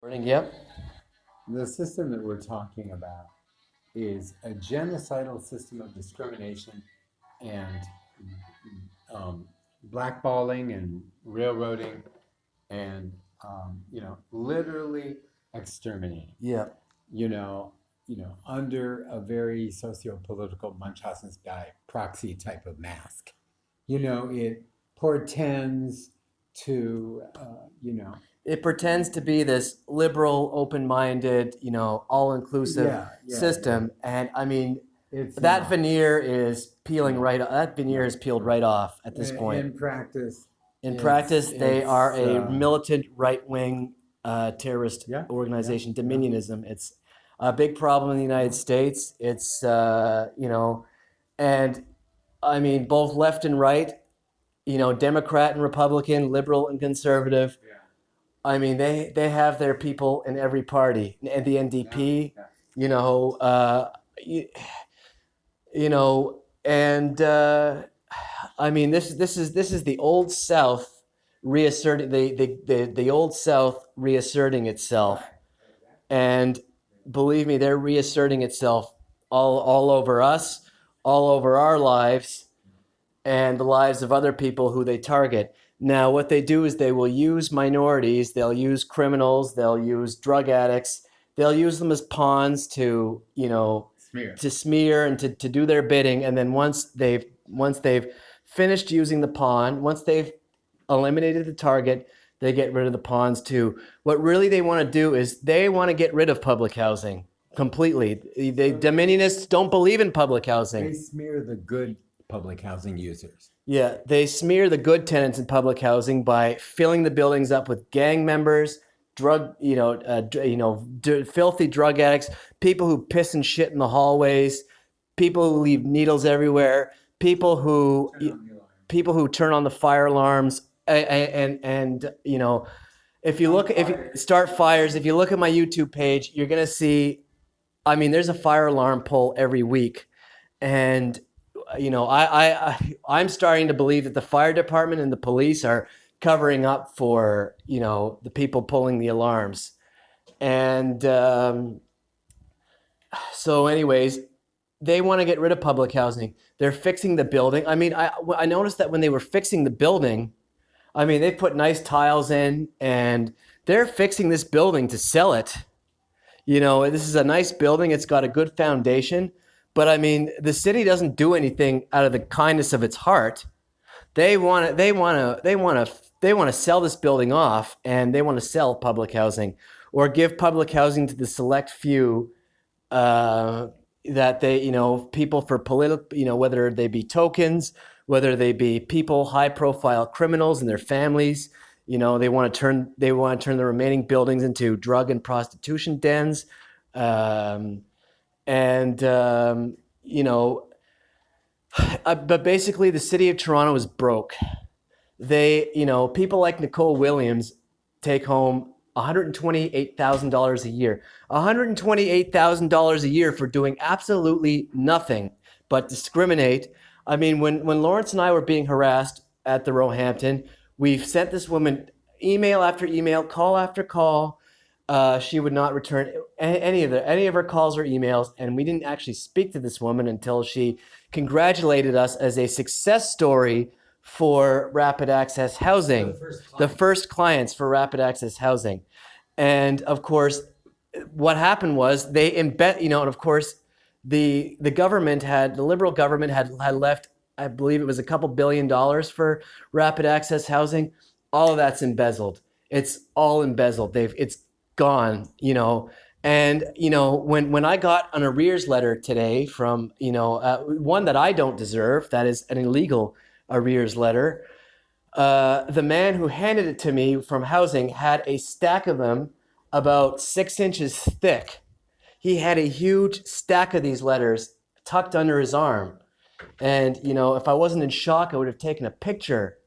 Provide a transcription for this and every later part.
Morning, yep. The system that we're talking about is a genocidal system of discrimination and um, blackballing and railroading and literally exterminating. Yep. Under a very socio-political Munchausen's guy proxy type of mask. It portends to, It pretends to be this liberal, open-minded, all-inclusive yeah. system, and I mean It's that not. veneer is peeling right. That veneer is peeled right off at this point. In practice, In practice, they are a militant right-wing terrorist Yeah, organization, yeah. Dominionism. It's a big problem in the United States. It's and I mean both left and right, Democrat and Republican, liberal and conservative. Yeah. I mean they have their people in every party. And the NDP, Yeah. you, and I mean this is the old South reasserting the old South reasserting itself, and believe me, they're reasserting itself all over us, all over our lives, and the lives of other people who they target. Now, what they do is they will use minorities, they'll use criminals, they'll use drug addicts, they'll use them as pawns to, Smear. to smear and to do their bidding. And then once they've finished using the pawn, once they've eliminated the target, they get rid of the pawns too. What really they want to do is they want to get rid of public housing completely. The Dominionists don't believe in public housing. They smear the good public housing users. Yeah, they smear the good tenants in public housing by filling the buildings up with gang members, filthy drug addicts, people who piss and shit in the hallways, people who leave needles everywhere, people who turn on the fire alarms, and if you start fires, if you look at my YouTube page, you're gonna see. I mean, there's a fire alarm pull every week, and I'm starting to believe that the fire department and the police are covering up for the people pulling the alarms, and so anyways, they want to get rid of public housing. They're fixing the building. I mean, I noticed that when they were fixing the building, I mean, they put nice tiles in, and they're fixing this building to sell it. This is a nice building. It's got a good foundation. But I mean, the city doesn't do anything out of the kindness of its heart. They want to sell this building off, and they want to sell public housing or give public housing to the select few that they, people for political, whether they be tokens, whether they be people, high-profile criminals and their families. They want to turn the remaining buildings into drug and prostitution dens. But basically the city of Toronto is broke. People like Nicole Williams take home $128,000 a year. $128,000 a year for doing absolutely nothing but discriminate. I mean, when Lawrence and I were being harassed at the Roehampton, we've sent this woman email after email, call after call. She would not return any of her calls or emails, and we didn't actually speak to this woman until she congratulated us as a success story for Rapid Access Housing, the first clients for Rapid Access Housing. And of course, what happened was they and of course, the liberal government had left, I believe it was a couple $2 billion for Rapid Access Housing. All of that's embezzled. It's all embezzled. It's gone, and when I got an arrears letter today from one that I don't deserve, that is an illegal arrears letter, the man who handed it to me from housing had a stack of them about 6 inches thick. He had a huge stack of these letters tucked under his arm, and if I wasn't in shock, I would have taken a picture.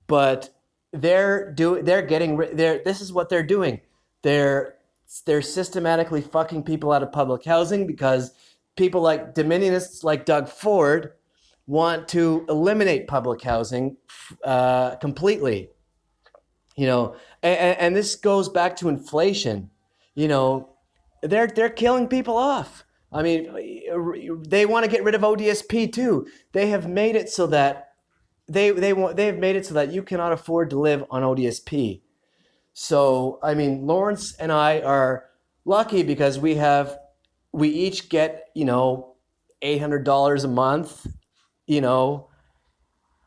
But this is what they're doing. They're systematically fucking people out of public housing because people like Dominionists like Doug Ford want to eliminate public housing completely. You know, and this goes back to inflation. You know, they're killing people off. I mean, they want to get rid of ODSP too. They have made it so that they have made it so that you cannot afford to live on ODSP. So I mean, Lawrence and I are lucky because we each get, you know, $800 a month. You know,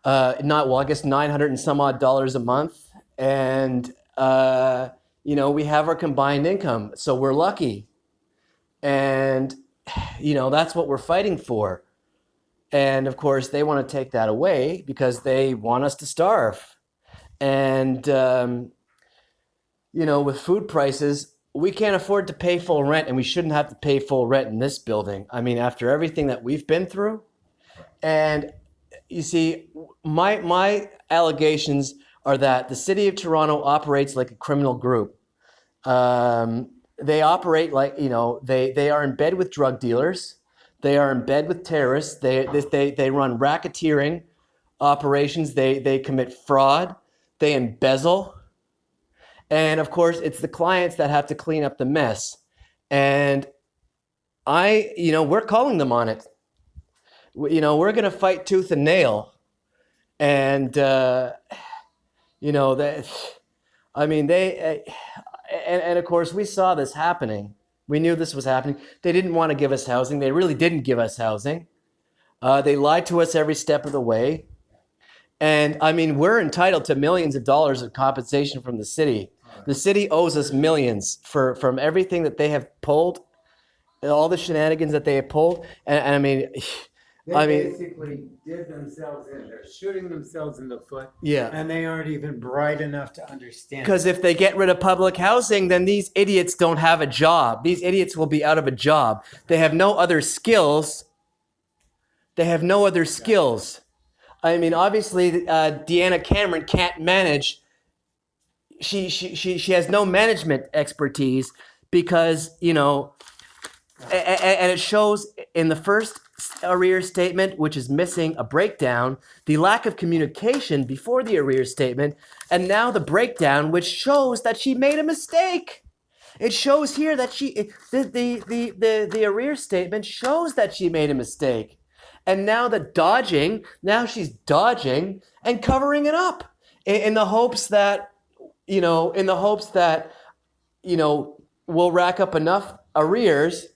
not well, I guess 900 and some odd dollars a month, and you know, we have our combined income, so we're lucky, and you know, that's what we're fighting for. And of course, they want to take that away because they want us to starve. And you know, with food prices, we can't afford to pay full rent, and we shouldn't have to pay full rent in this building. I mean, after everything that we've been through, and you see, my allegations are that the city of Toronto operates like a criminal group. They operate like, you know, they are in bed with drug dealers. They are in bed with terrorists. They run racketeering operations. They commit fraud. They embezzle. And of course, it's the clients that have to clean up the mess. And you know, we're calling them on it. You know, we're going to fight tooth and nail. And, you know, that, I mean, and of course, we saw this happening. We knew this was happening. They didn't want to give us housing. They really didn't give us housing. They lied to us every step of the way. And I mean, we're entitled to millions of dollars of compensation from the city. The city owes us millions from everything that they have pulled, all the shenanigans that they have pulled. And I mean, They basically did themselves in. They're shooting themselves in the foot. Yeah. And they aren't even bright enough to understand. Because if they get rid of public housing, then these idiots don't have a job. These idiots will be out of a job. They have no other skills. They have no other skills. I mean, obviously, Deanna Cameron can't manage. She has no management expertise because, you know, and it shows in the first arrears statement, which is missing a breakdown, the lack of communication before the arrears statement, and now the breakdown, which shows that she made a mistake. It shows here that the arrears statement shows that she made a mistake. And now she's dodging and covering it up in the hopes that, you know, we'll rack up enough arrears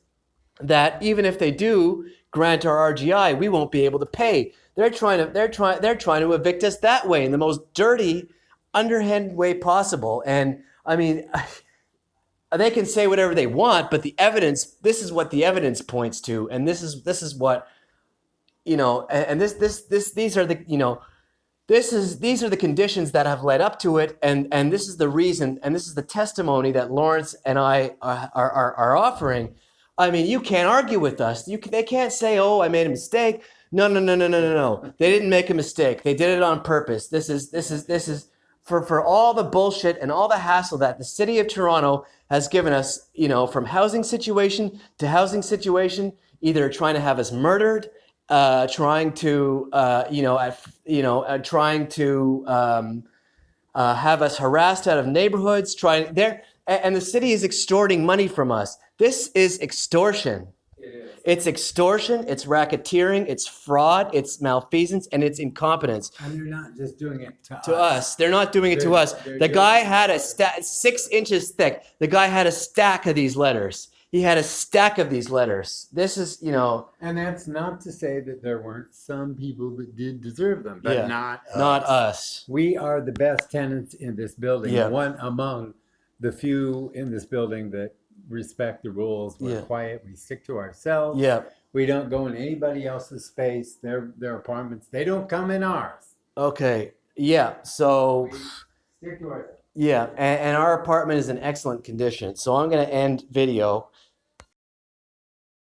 that even if they do grant our RGI, we won't be able to pay. They're trying to evict us that way in the most dirty, underhand way possible. And I mean, they can say whatever they want, but this is what the evidence points to, and this is what, you know, and these are the, you know, these are the conditions that have led up to it, and this is the reason, and this is the testimony that Lawrence and I are offering. I mean, you can't argue with us. They can't say, "Oh, I made a mistake." No. They didn't make a mistake. They did it on purpose. This is for all the bullshit and all the hassle that the city of Toronto has given us. You know, from housing situation to housing situation, either trying to have us murdered, trying to have us harassed out of neighborhoods, and the city is extorting money from us. This is extortion. It is. It's extortion, it's racketeering, it's fraud, it's malfeasance, and it's incompetence. And they're not just doing it To us. They're not doing it to us. The guy had a 6 inches thick. The guy had a stack of these letters. He had a stack of these letters. This is, you know. And that's not to say that there weren't some people that did deserve them, but not us. We are the best tenants in this building. Yeah. One among the few in this building that respect the rules. We're quiet. We stick to ourselves. Yeah. We don't go in anybody else's space. Their apartments. They don't come in ours. Okay. Yeah. So. We stick to ourselves. Yeah, and our apartment is in excellent condition. So I'm going to end video.